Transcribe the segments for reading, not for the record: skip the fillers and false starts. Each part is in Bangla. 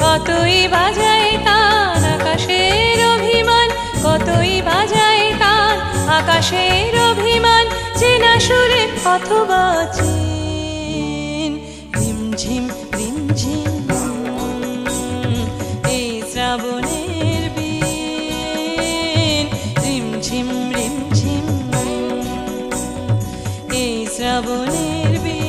কতই বাজায় তান আকাশের অভিমান, কতই বাজায় তান আকাশের অভিমান, চেনা সুরে অথবা চেন। রিমঝিম রিমঝিম এই শ্রাবণের বিন, রিমঝিম রিমঝিম এই শ্রাবণের বিন।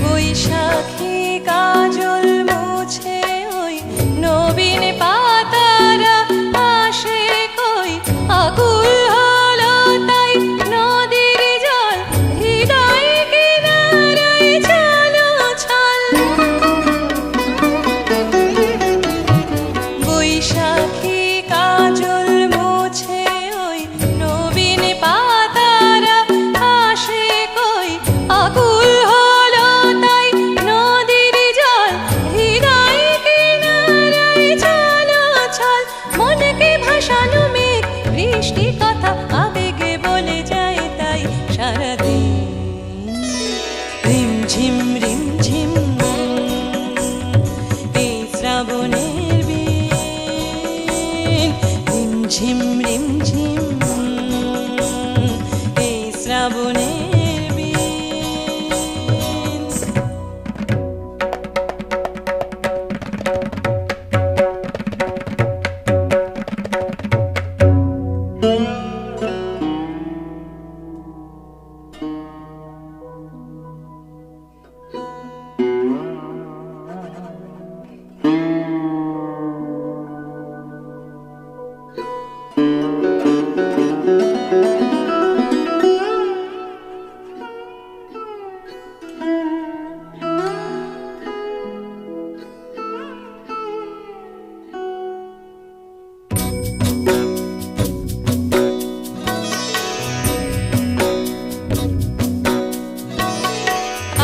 বৈশাখী কাজল মুছে ওই নবীন পাতারা আসে কই, আকুল হলো তাই নদীর জল হৃদয় কিনারায় চলো ছল। বৈশাখী কাজল মুছে ওই নবীন পাতারা আসে কই, আকুল বৃষ্টি কথা আবেগে বলে যায় তাই সারাদিন। রিমঝিম রিমঝিম এই শ্রাবণের বিন, রিমঝিম রিমঝিম এই শ্রাবণের বিন।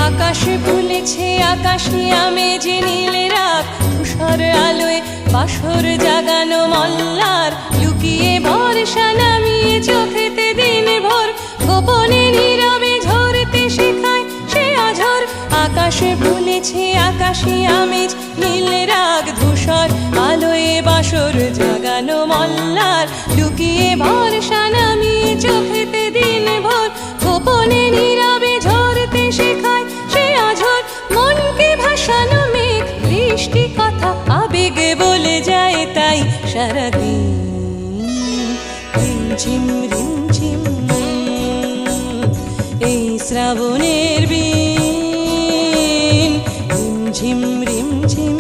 আকাশে ফুলেছে আকাশে আমেজে নীলে রাত, ধূসর আলোয় বাসর জাগানো মল্লার, লুকিয়ে বর্ষা নামিয়ে চোখেতে দিন ভোর, গোপনে নীরবে ঝরতে শেখায় সে আঝর। আকাশে ফুলেছে আকাশে আমেজ নীলে রাগ, ধূসর আলোয় বাসর জাগানো মল্লার, লুকিয়ে বর্ষা নামিয়ে চোখেতে দিন ভোর, গোপনে নীরবে ঝরতে শেখায় সে আঝর। মনকে ভাসানো মেঘ বৃষ্টি কথা আবেগে বলে যায় তাই সারাদিন। রিমঝিম রিমঝিম এই শ্রাবণের বিন, রিমঝিম রিমঝিম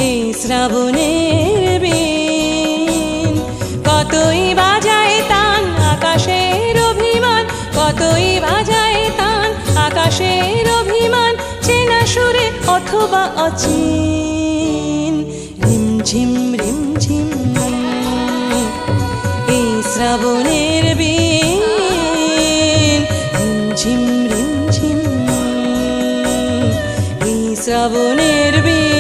এই শ্রাবণের বিন। অথবা অচিন। রিমঝিম রিমঝিম এই শ্রাবণের বিন, রিমঝিম রিমঝিম এই শ্রাবণের বিন।